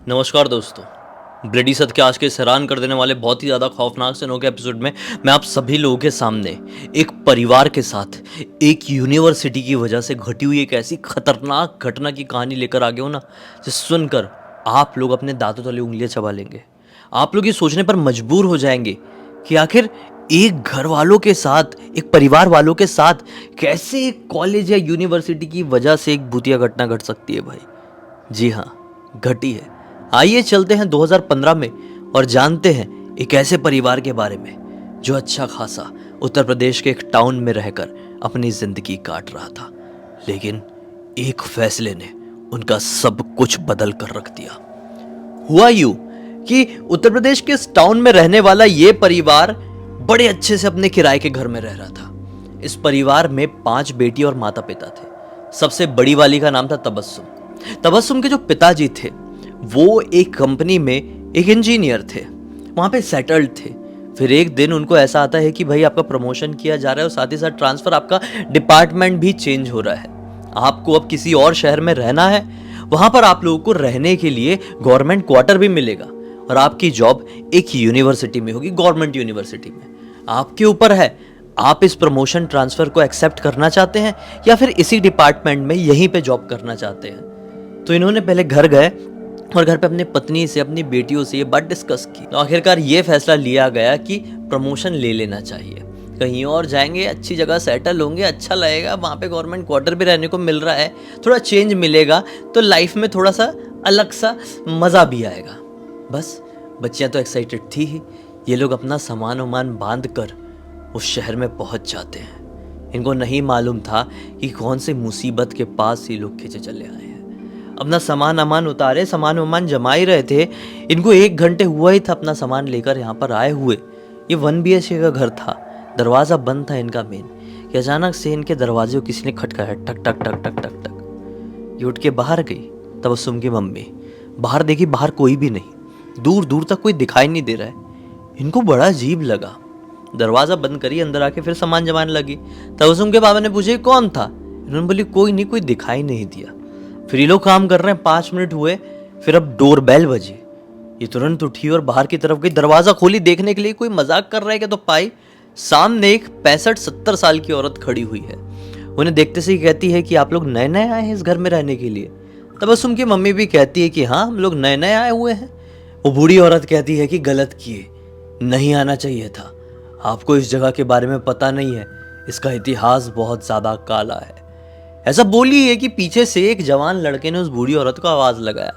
नमस्कार दोस्तों। ब्लडी सत्य के आज के इस हैरान कर देने वाले बहुत ही ज़्यादा खौफनाक से के एपिसोड में मैं आप सभी लोगों के सामने एक परिवार के साथ एक यूनिवर्सिटी की वजह से घटी हुई एक ऐसी खतरनाक घटना की कहानी लेकर आ गया हूँ ना, जिसे सुनकर आप लोग अपने दांतों तले उंगलियां चबा लेंगे। आप लोग ये सोचने पर मजबूर हो जाएंगे कि आखिर एक घर वालों के साथ, एक परिवार वालों के साथ कैसे एक कॉलेज या यूनिवर्सिटी की वजह से एक भूतिया घटना घट सकती है भाई। जी हाँ, घटी है। आइए चलते हैं 2015 में और जानते हैं एक ऐसे परिवार के बारे में जो अच्छा खासा उत्तर प्रदेश के एक टाउन में रहकर अपनी जिंदगी काट रहा था, लेकिन एक फैसले ने उनका सब कुछ बदल कर रख दिया। हुआ यूं कि उत्तर प्रदेश के इस टाउन में रहने वाला ये परिवार बड़े अच्छे से अपने किराए के घर में रह रहा था। इस परिवार में 5 बेटी और माता पिता थे। सबसे बड़ी वाली का नाम था तबस्सुम। तबस्सुम के जो पिताजी थे वो एक कंपनी में एक इंजीनियर थे, वहां पे सेटल्ड थे। फिर एक दिन उनको ऐसा आता है कि भाई आपका प्रमोशन किया जा रहा है और साथ ही साथ ट्रांसफर, आपका डिपार्टमेंट भी चेंज हो रहा है, आपको अब किसी और शहर में रहना है। वहां पर आप लोगों को रहने के लिए गवर्नमेंट क्वार्टर भी मिलेगा और आपकी जॉब एक यूनिवर्सिटी में होगी, गवर्नमेंट यूनिवर्सिटी में। आपके ऊपर है, आप इस प्रमोशन ट्रांसफर को एक्सेप्ट करना चाहते हैं या फिर इसी डिपार्टमेंट में यहीं पे जॉब करना चाहते हैं। तो इन्होंने पहले घर गए और घर पे अपनी पत्नी से, अपनी बेटियों से ये बात डिस्कस की। तो आखिरकार ये फैसला लिया गया कि प्रमोशन ले लेना चाहिए, कहीं और जाएंगे, अच्छी जगह सेटल होंगे, अच्छा लगेगा, वहाँ पे गवर्नमेंट क्वार्टर भी रहने को मिल रहा है, थोड़ा चेंज मिलेगा तो लाइफ में थोड़ा सा अलग सा मज़ा भी आएगा। बस बच्चियाँ तो एक्साइटेड थी ही। ये लोग अपना सामान वामान बांध कर उस शहर में पहुँच जाते हैं। इनको नहीं मालूम था कि कौन सी मुसीबत के पास ये लोग खींचे चले आए हैं। अपना सामान अमान उतारे, सामान वामान जमा ही रहे थे। इनको 1 घंटे हुआ ही था अपना सामान लेकर यहाँ पर आए हुए। ये 1 BHK का घर था, दरवाज़ा बंद था इनका मेन, कि अचानक से इनके दरवाजे को किसी ने खटकाया, टक टक टक टक टक टक। ये उठ के बाहर गई तबस्सुम की मम्मी। बाहर देखी, बाहर कोई भी नहीं, दूर दूर तक कोई दिखाई नहीं दे रहा है। इनको बड़ा अजीब लगा, दरवाज़ा बंद करी, अंदर आके फिर सामान जमाने लगी। तबस्सुम के पापा ने पूछे कौन था, इन्होंने बोली कोई नहीं, कोई दिखाई नहीं दिया। फिर ये लोग काम कर रहे हैं, 5 मिनट हुए, फिर अब डोर बेल बजी। ये तुरंत उठी और बाहर की तरफ गई, दरवाज़ा खोली, देखने के लिए कोई मजाक कर रहा है क्या, तो पाई सामने एक 65-70 साल की औरत खड़ी हुई है। उन्हें देखते से ही कहती है कि आप लोग नए नए आए हैं इस घर में रहने के लिए। तबस्सुम की मम्मी भी कहती है कि हाँ, हम लोग नए नए आए हुए हैं। वो बूढ़ी औरत कहती है कि गलत किए, नहीं आना चाहिए था, आपको इस जगह के बारे में पता नहीं है, इसका इतिहास बहुत ज़्यादा काला है। ऐसा बोली है कि पीछे से एक जवान लड़के ने उस बूढ़ी औरत को आवाज़ लगाया।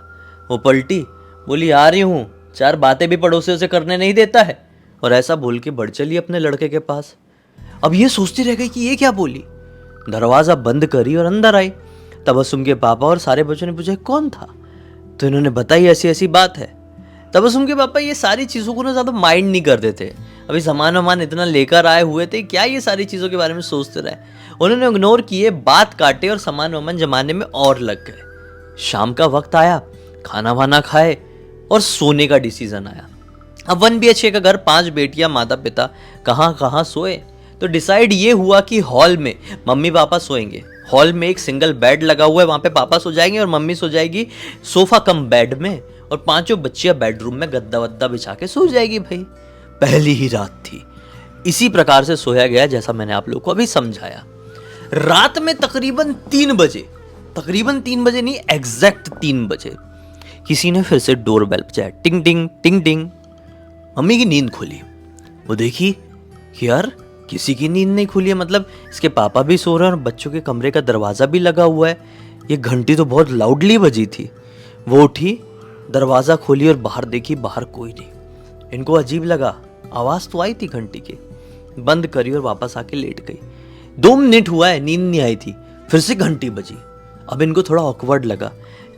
वो पलटी, बोली आ रही हूँ, 4 बातें भी पड़ोसियों से करने नहीं देता है, और ऐसा बोल के बढ़ चली अपने लड़के के पास। अब ये सोचती रह गई कि ये क्या बोली। दरवाज़ा बंद करी और अंदर आई। तबस्सुम के पापा और सारे बच्चों ने पूछा कौन था, तो इन्होंने बताई ऐसी ऐसी बात है। तबस्सुम के पापा ये सारी चीज़ों को ना ज़्यादा माइंड नहीं करते थे, अभी सामान वामान इतना लेकर आए हुए थे, क्या ये सारी चीज़ों के बारे में सोचते रहे। उन्होंने इग्नोर किए, बात काटे और सामान वामान जमाने में और लग गए। शाम का वक्त आया, खाना वाना खाए और सोने का डिसीजन आया। अब 1 BHK का घर, 5 बेटियां, माता पिता, कहाँ कहाँ सोए। तो डिसाइड ये हुआ कि हॉल में मम्मी पापा सोएंगे। हॉल में एक सिंगल बेड लगा हुआ है, वहाँ पे पापा सो जाएंगे और मम्मी सो जाएगी सोफा कम बेड में, और 5 बच्चियां बेडरूम में गद्दा वद्दा बिछा के सो जाएगी। भाई पहली ही रात थी, इसी प्रकार से सोया गया जैसा मैंने आप लोगों को अभी समझाया। रात में तकरीबन 3 बजे नहीं, एग्जैक्ट 3 बजे किसी ने फिर से डोर बेल बजाया, टिंग टिंग टिंग टिंग। मम्मी की नींद खुली, वो देखी कि यार किसी की नींद नहीं खुली है, मतलब इसके पापा भी सो रहे हैं और बच्चों के कमरे का दरवाज़ा भी लगा हुआ है। ये घंटी तो बहुत लाउडली बजी थी। वो उठी, दरवाज़ा खोली और बाहर देखी, बाहर कोई नहीं। इनको अजीब लगा, आवाज़ तो आई थी घंटी की। बंद करी और वापस आके लेट गई। 2 मिनट हुआ है, नींद नहीं आई थी, फिर से घंटी बजी। अब इनको थोड़ा ऑकवर्ड लगा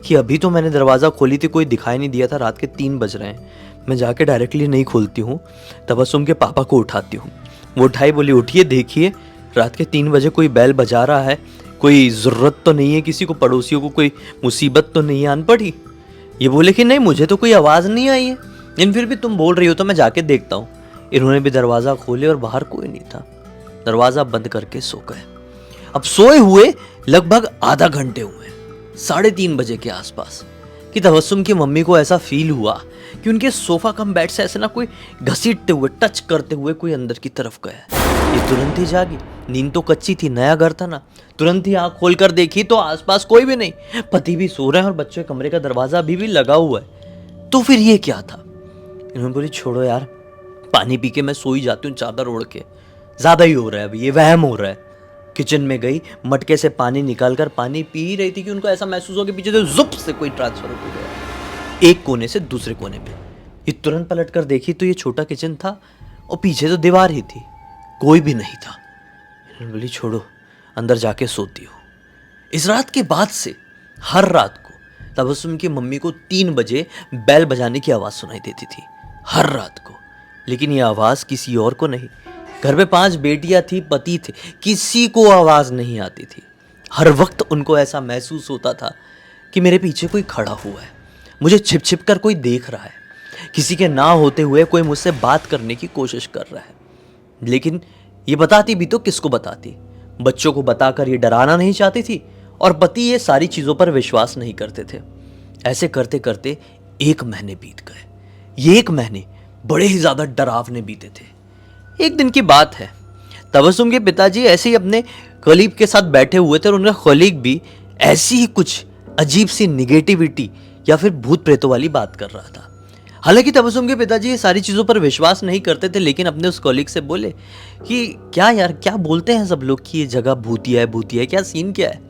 कि अभी तो मैंने दरवाज़ा खोली थी, कोई दिखाई नहीं दिया था, रात के 3 बज रहे हैं, मैं जाके डायरेक्टली नहीं खोलती हूँ, तबस्सुम के पापा को उठाती हूँ। वो उठाई, बोली उठिए, देखिए रात के 3 बजे कोई बेल बजा रहा है, कोई ज़रूरत तो नहीं है किसी को, पड़ोसियों को कोई मुसीबत तो नहीं आन पड़ी। ये बोले कि नहीं, मुझे तो कोई आवाज़ नहीं आई है, लेकिन फिर भी तुम बोल रही हो तो मैं जाके देखता हूँ। इन्होंने भी दरवाज़ा खोले और बाहर कोई नहीं था। दरवाज़ा बंद करके सो गए। अब सोए हुए लगभग आधा घंटे हुए, 3:30 बजे के आसपास कि तबस्सुम की मम्मी को ऐसा फील हुआ कि उनके सोफा कम बेड से ऐसे ना कोई घसीटते हुए, टच करते हुए कोई अंदर की तरफ गया। ये तुरंत ही जागी। नींद तो कच्ची थी, नया घर था ना। तुरंत ही आंख खोलकर देखी तो आसपास कोई भी नहीं, पति भी सो रहे हैं और बच्चों के कमरे का दरवाजा अभी भी लगा हुआ है। तो फिर ये क्या था? इन्होंने बोली छोड़ो यार, पानी पी के मैं सो ही जाती हूँ चादर ओढ़ के, ज्यादा ही हो रहा है अभी, ये वहम हो रहा है। किचन में गई, मटके से पानी निकालकर पानी पी ही रही थी कि उनको ऐसा महसूस हो कि पीछे से जुप से कोई ट्रांसफर हो गया, एक कोने से दूसरे कोने पे। ये तुरंत पलट कर देखी तो ये छोटा किचन था और पीछे तो दीवार ही थी, कोई भी नहीं था। इन्होंने बोली छोड़ो, अंदर जाके सोती हो। इस रात के बाद से हर रात को तबस्सुम की मम्मी को 3 बजे बेल बजाने की आवाज़ सुनाई देती थी, हर रात को। लेकिन ये आवाज़ किसी और को नहीं, घर पे 5 बेटियां थी, पति थे, किसी को आवाज़ नहीं आती थी। हर वक्त उनको ऐसा महसूस होता था कि मेरे पीछे कोई खड़ा हुआ है, मुझे छिप छिप कर कोई देख रहा है, किसी के ना होते हुए कोई मुझसे बात करने की कोशिश कर रहा है। लेकिन ये बताती भी तो किसको बताती? बच्चों को बताकर ये डराना नहीं चाहती थी और पति ये सारी चीज़ों पर विश्वास नहीं करते थे। ऐसे करते करते 1 महीने बीत गए। ये 1 महीने बड़े ही ज़्यादा डरावने बीते थे। एक दिन की बात है, तबस्सुम के पिताजी ऐसे ही अपने कलीग के साथ बैठे हुए थे और उनका कलीग भी ऐसी ही कुछ अजीब सी निगेटिविटी या फिर भूत प्रेतों वाली बात कर रहा था। हालांकि तबस्सुम के पिताजी ये सारी चीज़ों पर विश्वास नहीं करते थे, लेकिन अपने उस कॉलीग से बोले कि क्या यार, क्या बोलते हैं सब लोग कि ये जगह भूतिया है, भूतिया है, क्या सीन क्या है?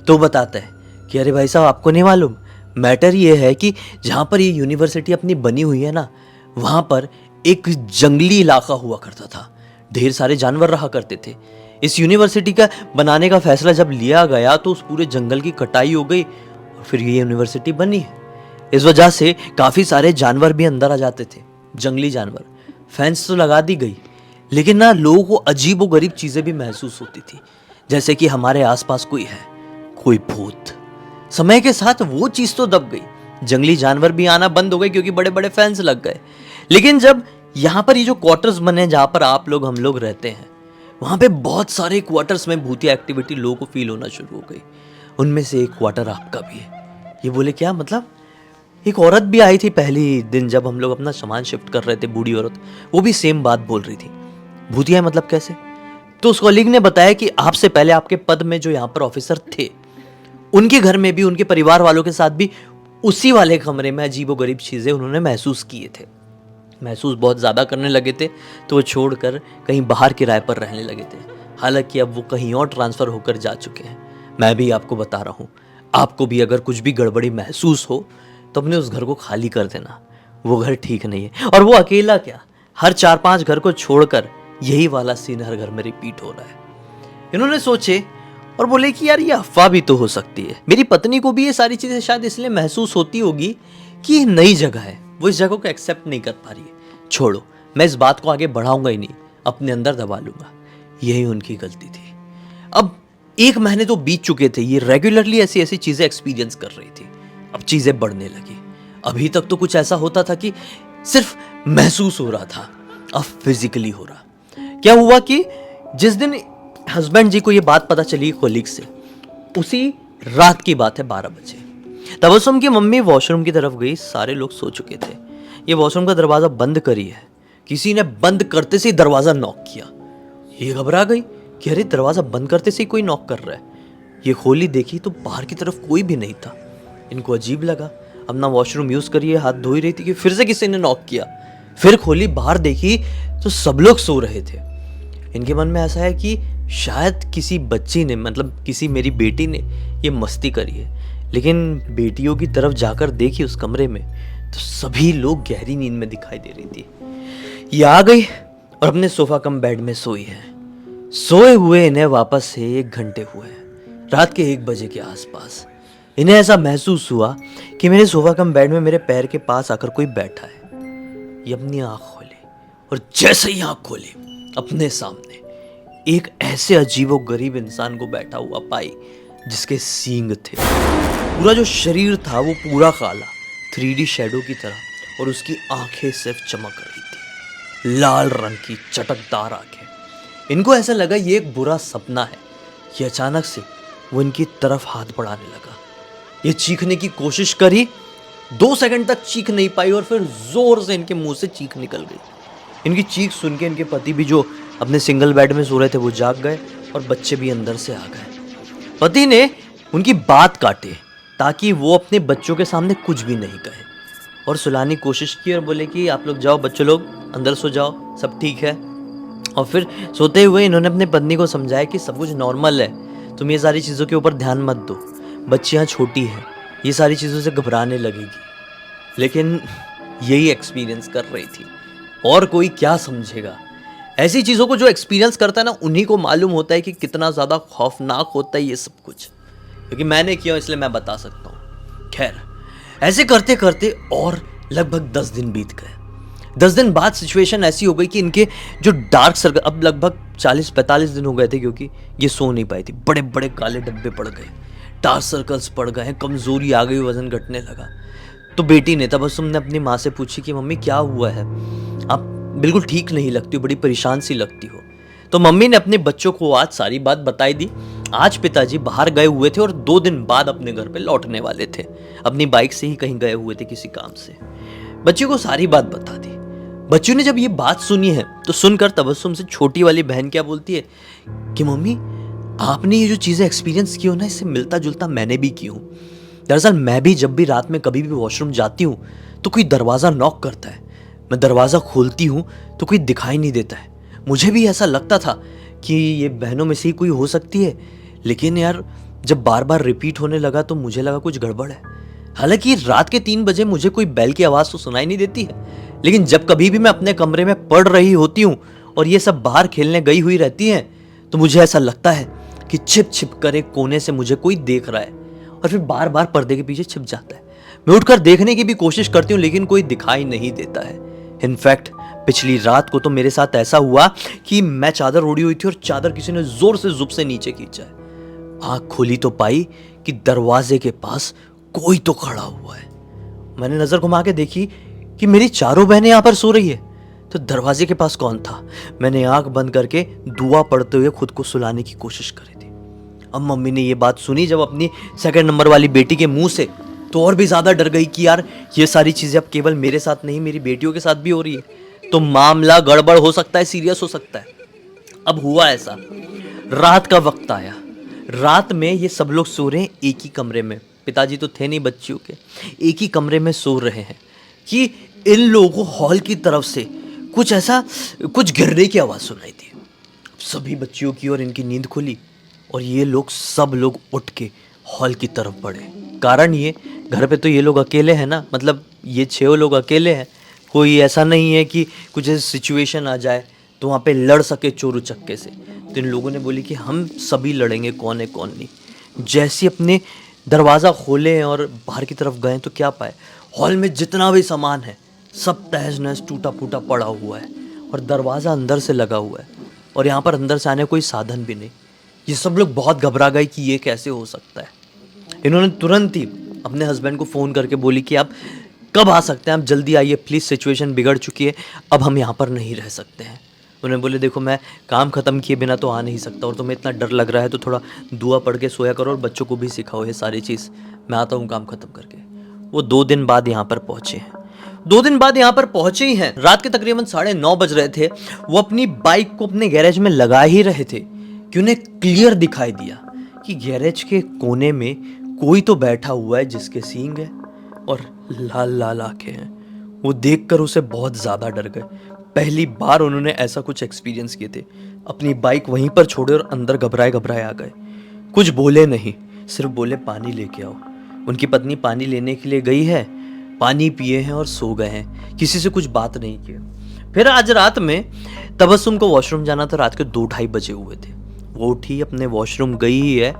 तो बताता है कि अरे भाई साहब, आपको नहीं मालूम, मैटर ये है कि जहाँ पर ये यूनिवर्सिटी अपनी बनी हुई है ना, वहाँ पर एक जंगली इलाका हुआ करता था, ढेर सारे जानवर रहा करते थे। इस यूनिवर्सिटी का बनाने का फैसला जब लिया गया तो उस पूरे जंगल की कटाई हो गई और फिर ये यूनिवर्सिटी बनी है। इस वजह से काफ़ी सारे जानवर भी अंदर आ जाते थे, जंगली जानवर। फेंस तो लगा दी गई, लेकिन ना लोगों को अजीब व गरीब चीज़ें भी महसूस होती थी, जैसे कि हमारे आसपास कोई है, कोई भूत। समय के साथ वो चीज़ तो दब गई, जंगली जानवर भी आना बंद हो गए क्योंकि बड़े बड़े फेंस लग गए। लेकिन जब यहाँ पर ये जो क्वार्टर्स बने जहाँ पर आप लोग हम लोग रहते हैं, वहाँ पे बहुत सारे क्वार्टर्स में भूतिया एक्टिविटी लोगों को फील होना शुरू हो गई। उनमें से एक क्वार्टर आपका भी है। ये बोले क्या मतलब? एक औरत भी आई थी पहली दिन जब हम लोग अपना सामान शिफ्ट कर रहे थे, बूढ़ी औरत, वो भी सेम बात बोल रही थी। भूतिया मतलब कैसे? तो उस कॉलीग ने बताया कि आपसे पहले आपके पद में जो यहाँ पर ऑफिसर थे, उनके घर में भी, उनके परिवार वालों के साथ भी उसी वाले कमरे में अजीबोगरीब चीज़ें उन्होंने महसूस किए थे। महसूस बहुत ज़्यादा करने लगे थे तो वो छोड़कर कहीं बाहर किराए पर रहने लगे थे। हालांकि अब वो कहीं और ट्रांसफ़र होकर जा चुके हैं। मैं भी आपको बता रहा हूँ, आपको भी अगर कुछ भी गड़बड़ी महसूस हो तो अपने उस घर को खाली कर देना, वो घर ठीक नहीं है। और वो अकेला क्या, हर 4-5 घर को छोड़कर यही वाला सीन हर घर में रिपीट हो रहा है। इन्होंने सोचे और बोले कि यार ये अफवाह भी तो हो सकती है। मेरी पत्नी को भी ये सारी चीज़ें शायद इसलिए महसूस होती होगी कि ये नई जगह है, वो इस जगह को एक्सेप्ट नहीं कर पा रही है। छोड़ो, मैं इस बात को आगे बढ़ाऊंगा ही नहीं, अपने अंदर दबा लूंगा। यही उनकी गलती थी। अब 1 महीने तो बीत चुके थे, ये रेगुलरली ऐसी ऐसी चीज़ें एक्सपीरियंस कर रही थी। अब चीज़ें बढ़ने लगी। अभी तक तो कुछ ऐसा होता था कि सिर्फ महसूस हो रहा था, अब फिजिकली हो रहा। क्या हुआ कि जिस दिन हस्बैंड जी को ये बात पता चली कॉलीग से, उसी रात की बात है, 12 बजे तबस्सुम की मम्मी वॉशरूम की तरफ गई। सारे लोग सो चुके थे। ये वॉशरूम का दरवाज़ा बंद करी है, किसी ने बंद करते से ही दरवाज़ा नॉक किया। ये घबरा गई कि अरे दरवाज़ा बंद करते से ही कोई नॉक कर रहा है। ये खोली, देखी तो बाहर की तरफ कोई भी नहीं था। इनको अजीब लगा, अपना वॉशरूम यूज़ करिए, हाथ धो ही रही थी कि फिर से किसी ने नॉक किया। फिर खोली, बाहर देखी तो सब लोग सो रहे थे। इनके मन में ऐसा है कि शायद किसी बच्ची ने, मतलब किसी मेरी बेटी ने ये मस्ती करी है। लेकिन बेटियों की तरफ जाकर देखी उस कमरे में तो सभी लोग गहरी नींद में दिखाई दे रही थी। ये आ गई और अपने सोफा कम बेड में सोई है। सोए हुए इन्हें वापस से 1 घंटे हुए हैं, रात के 1 बजे के आसपास। इन्हें ऐसा महसूस हुआ कि मेरे सोफा कम बेड में मेरे पैर के पास आकर कोई बैठा है। ये अपनी आँख खोली और जैसे ही आँख खोली, अपने सामने एक ऐसे अजीबोगरीब इंसान को बैठा हुआ पाई जिसके सींग थे। पूरा जो शरीर था वो पूरा काला, 3D शैडो की तरह, और उसकी आंखें सिर्फ चमक रही थी, लाल रंग की चटकदार आंखें। इनको ऐसा लगा ये एक बुरा सपना है। ये अचानक से वो इनकी तरफ हाथ बढ़ाने लगा। ये चीखने की कोशिश करी 2 सेकंड तक चीख नहीं पाई और फिर जोर से इनके मुंह से चीख निकल गई। इनकी चीख सुन के इनके पति भी जो अपने सिंगल बेड में सो रहे थे वो जाग गए और बच्चे भी अंदर से आ गए। पति ने उनकी बात काटे ताकि वो अपने बच्चों के सामने कुछ भी नहीं कहे और सुलाने की कोशिश की और बोले कि आप लोग जाओ, बच्चों लोग अंदर सो जाओ, सब ठीक है। और फिर सोते हुए इन्होंने अपने पत्नी को समझाया कि सब कुछ नॉर्मल है, तुम ये सारी चीज़ों के ऊपर ध्यान मत दो, बच्चियाँ छोटी हैं, ये सारी चीज़ों से घबराने लगेगी। लेकिन यही एक्सपीरियंस कर रही थी और कोई क्या समझेगा। ऐसी चीज़ों को जो एक्सपीरियंस करता है ना, उन्हीं को मालूम होता है कि कितना ज़्यादा खौफनाक होता है ये सब कुछ, क्योंकि मैंने किया इसलिए मैं बता सकता हूँ। खैर, ऐसे करते करते और लगभग 10 दिन बीत गए। 10 दिन बाद सिचुएशन ऐसी हो गई कि इनके जो डार्क सर्कल, अब लगभग 40-45 दिन हो गए थे क्योंकि ये सो नहीं पाई थी, बड़े बड़े काले धब्बे पड़ गए, डार्क सर्कल्स पड़ गए, कमजोरी आ गई, वजन घटने लगा। तो बेटी ने तबस्सुम ने अपनी माँ से पूछी कि मम्मी क्या हुआ है, आप बिल्कुल ठीक नहीं लगती हो, बड़ी परेशान सी लगती हो। तो मम्मी ने अपने बच्चों को आज सारी बात बताई दी। आज पिताजी बाहर गए हुए थे और 2 दिन बाद अपने घर पे लौटने वाले थे, अपनी बाइक से ही कहीं गए हुए थे किसी काम से। बच्चियों को सारी बात बता दी। बच्चियों ने जब ये बात सुनी है तो सुनकर तबस्सुम से छोटी वाली बहन क्या बोलती है कि मम्मी, आपने ये जो चीज़ें एक्सपीरियंस की हो ना, इससे मिलता जुलता मैंने भी की हूँ। दरअसल मैं भी जब भी रात में कभी भी वॉशरूम जाती हूँ तो कोई दरवाज़ा नॉक करता है, मैं दरवाज़ा खोलती हूँ तो कोई दिखाई नहीं देता है। मुझे भी ऐसा लगता था कि ये बहनों में से ही कोई हो सकती है, लेकिन यार जब बार बार रिपीट होने लगा तो मुझे लगा कुछ गड़बड़ है। हालांकि रात के 3 बजे मुझे कोई बेल की आवाज़ तो सुनाई नहीं देती है, लेकिन जब कभी भी मैं अपने कमरे में पढ़ रही होती हूँ और ये सब बाहर खेलने गई हुई रहती हैं तो मुझे ऐसा लगता है कि छिप छिप कर एक कोने से मुझे कोई देख रहा है और फिर बार बार पर्दे के पीछे छिप जाता है। मैं उठकर देखने की भी कोशिश करती हूँ लेकिन कोई दिखाई नहीं देता है। इनफैक्ट पिछली रात को तो मेरे साथ ऐसा हुआ कि मैं चादर ओढ़ी हुई थी और चादर किसी ने जोर से जुब से नीचे खींचा है। आंख खोली तो पाई कि दरवाजे के पास कोई तो खड़ा हुआ है। मैंने नजर घुमा के देखी कि मेरी चारों बहनें यहां पर सो रही है, तो दरवाजे के पास कौन था? मैंने आंख बंद करके दुआ पढ़ते हुए खुद को सुलाने की कोशिश करी थी। अब मम्मी ने ये बात सुनी जब अपनी 2nd नंबर वाली बेटी के मुंह से, तो और भी ज्यादा डर गई कि यार ये सारी चीजें अब केवल मेरे साथ नहीं मेरी बेटियों के साथ भी हो रही है, तो मामला गड़बड़ हो सकता है, सीरियस हो सकता है। अब हुआ ऐसा, रात का वक्त आया। रात में ये सब लोग सो रहे हैं एक ही कमरे में, पिताजी तो थे नहीं बच्चियों के, एक ही कमरे में सो रहे हैं कि इन लोगों को हॉल की तरफ से कुछ गिरने की आवाज़ सुनाई दी। सभी बच्चियों की और इनकी नींद खुली और ये लोग सब लोग उठ के हॉल की तरफ बढ़े। कारण ये, घर पे तो ये लोग अकेले हैं ना, मतलब ये 6 लोग अकेले हैं, कोई ऐसा नहीं है कि कुछ ऐसी सिचुएशन आ जाए तो वहाँ पे लड़ सके चोर उचक्के से। तो इन लोगों ने बोली कि हम सभी लड़ेंगे, कौन है कौन नहीं। जैसे अपने दरवाज़ा खोले और बाहर की तरफ गए तो क्या पाए, हॉल में जितना भी सामान है सब तहस नहस टूटा फूटा पड़ा हुआ है और दरवाज़ा अंदर से लगा हुआ है और यहाँ पर अंदर से आने कोई साधन भी नहीं। ये सब लोग बहुत घबरा गए कि ये कैसे हो सकता है। इन्होंने तुरंत ही अपने हस्बैंड को फ़ोन करके बोली कि आप कब आ सकते हैं, आप जल्दी आइए प्लीज़, सिचुएशन बिगड़ चुकी है, अब हम यहाँ पर नहीं रह सकते हैं। उन्होंने बोले देखो मैं काम ख़त्म किए बिना तो आ नहीं सकता और तुम्हें इतना डर लग रहा है तो थोड़ा दुआ पढ़ के सोया करो और बच्चों को भी सिखाओ ये सारी चीज़, मैं आता हूँ काम ख़त्म करके। वो 2 दिन बाद यहाँ पर पहुँचे हैं। 2 दिन बाद यहाँ पर पहुँचे ही हैं। रात के तकरीबन 9:30 बज रहे थे। वो अपनी बाइक को अपने गैरेज में लगा ही रहे थे कि उन्हें क्लियर दिखाई दिया कि गैरेज के कोने में कोई तो बैठा हुआ है जिसके सींग है और लाल लाल आंखें हैं। वो देखकर उसे बहुत ज़्यादा डर गए। पहली बार उन्होंने ऐसा कुछ एक्सपीरियंस किए थे। अपनी बाइक वहीं पर छोड़े और अंदर घबराए घबराए आ गए। कुछ बोले नहीं, सिर्फ बोले पानी लेके आओ। उनकी पत्नी पानी लेने के लिए गई है, पानी पिए हैं और सो गए हैं, किसी से कुछ बात नहीं की। फिर आज रात में तबस्सुम को वॉशरूम जाना था, रात के 2-2:30 बजे हुए थे। वो उठी अपने वॉशरूम गई ही है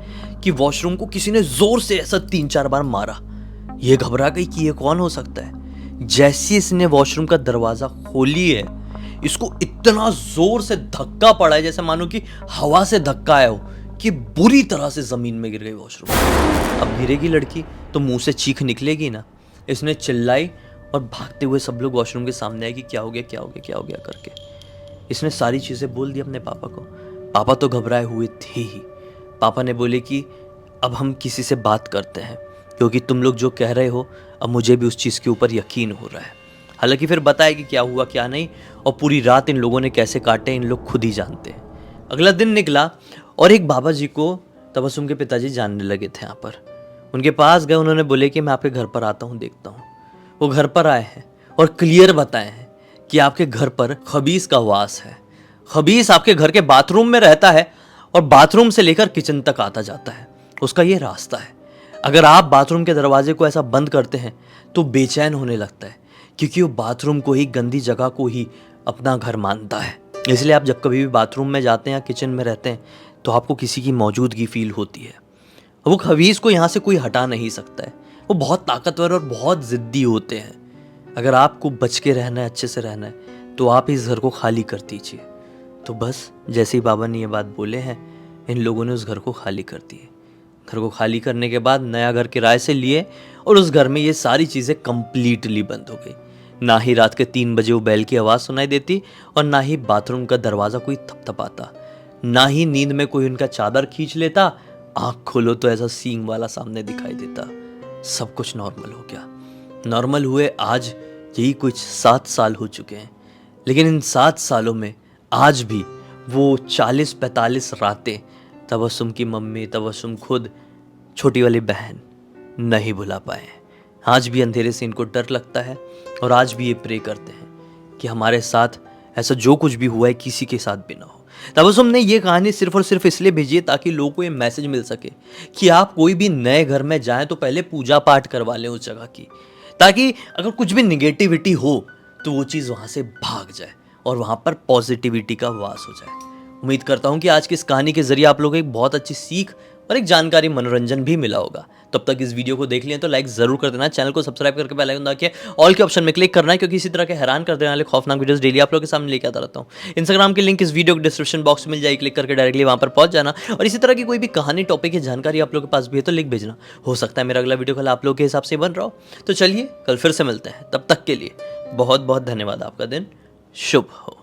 कि वॉशरूम को किसी ने जोर से ऐसा 3-4 बार मारा। ये घबरा गई कि ये कौन हो सकता है। जैसे इसने वॉशरूम का दरवाजा खोली है, इसको इतना जोर से धक्का पड़ा है जैसे मानो कि हवा से धक्का आया हो, कि बुरी तरह से जमीन में गिर गई वॉशरूम। अब गिरेगी लड़की तो मुंह से चीख निकलेगी ना। इसने चिल्लाई और भागते हुए सब लोग वॉशरूम के सामने आए कि क्या हो गया क्या हो गया क्या हो गया करके। इसने सारी चीज़ें बोल दी अपने पापा को। पापा तो घबराए हुए थे ही। पापा ने बोले कि अब हम किसी से बात करते हैं, क्योंकि तुम लोग जो कह रहे हो अब मुझे भी उस चीज़ के ऊपर यकीन हो रहा है। हालांकि फिर बताया कि क्या हुआ क्या नहीं, और पूरी रात इन लोगों ने कैसे काटे इन लोग खुद ही जानते हैं। अगला दिन निकला और एक बाबा जी को तबस्सुम के पिताजी जानने लगे थे यहाँ पर। उनके पास गए, उन्होंने बोले कि मैं आपके घर पर आता हूँ, देखता हूँ। वो घर पर आए हैं और क्लियर बताए हैं कि आपके घर पर खबीस का वास है। खबीस आपके घर के बाथरूम में रहता है और बाथरूम से लेकर किचन तक आता जाता है, उसका ये रास्ता है। अगर आप बाथरूम के दरवाजे को ऐसा बंद करते हैं तो बेचैन होने लगता है, क्योंकि वो बाथरूम को ही, गंदी जगह को ही अपना घर मानता है। इसलिए आप जब कभी भी बाथरूम में जाते हैं या किचन में रहते हैं तो आपको किसी की मौजूदगी फील होती है। वो खबीस को यहाँ से कोई हटा नहीं सकता है। वो बहुत ताकतवर और बहुत ज़िद्दी होते हैं। अगर आपको बच के रहना है, अच्छे से रहना है, तो आप इस घर को खाली कर दीजिए। तो बस जैसे ही बाबा ने ये बात बोले हैं, इन लोगों ने उस घर को खाली कर दिए। घर को खाली करने के बाद नया घर किराए से लिए और उस घर में ये सारी चीज़ें कंप्लीटली बंद हो गई। ना ही रात के 3 बजे वो बैल की आवाज़ सुनाई देती और ना ही बाथरूम का दरवाज़ा कोई थपथपाता, ना ही नींद में कोई उनका चादर खींच लेता। आँख खोलो तो ऐसा सींग वाला सामने दिखाई देता। सब कुछ नॉर्मल हो गया। नॉर्मल हुए आज यही कुछ 7 साल हो चुके हैं, लेकिन इन 7 सालों में आज भी वो 40-45 रातें तबस्सुम की मम्मी, तबस्सुम खुद, छोटी वाली बहन नहीं भुला पाए हैं। आज भी अंधेरे से इनको डर लगता है और आज भी ये प्रे करते हैं कि हमारे साथ ऐसा जो कुछ भी हुआ है किसी के साथ भी ना हो। तबस्सुम ने ये कहानी सिर्फ और सिर्फ इसलिए भेजी है ताकि लोगों को ये मैसेज मिल सके कि आप कोई भी नए घर में जाएं तो पहले पूजा पाठ करवा लें उस जगह की, ताकि अगर कुछ भी निगेटिविटी हो तो वो चीज़ वहाँ से भाग जाए और वहाँ पर पॉजिटिविटी का वास हो जाए। उम्मीद करता हूँ कि आज की इस कहानी के जरिए आप लोगों को एक बहुत अच्छी सीख और एक जानकारी, मनोरंजन भी मिला होगा। तब तक इस वीडियो को देख लिया तो लाइक जरूर कर देना, चैनल को सब्सक्राइब करके बेल आइकन दबा के ऑल के ऑप्शन में क्लिक करना है, क्योंकि इसी तरह के हैरान कर देने वाले खौफनाक वीडियोस डेली आप लोगों के सामने लेके आता रहता हूँ। इंस्टाग्राम की लिंक इस वीडियो के डिस्क्रिप्शन बॉक्स में मिल जाएगी, क्लिक करके डायरेक्टली वहाँ पर पहुंच जाना। और इसी तरह की कोई भी कहानी, टॉपिक या जानकारी आप लोगों के पास भी है तो लिख भेजना। हो सकता है मेरा अगला वीडियो कल आप लोगों के हिसाब से बन रहा हो। तो चलिए कल फिर से मिलते हैं, तब तक के लिए बहुत बहुत धन्यवाद। आपका दिन शुभ हो।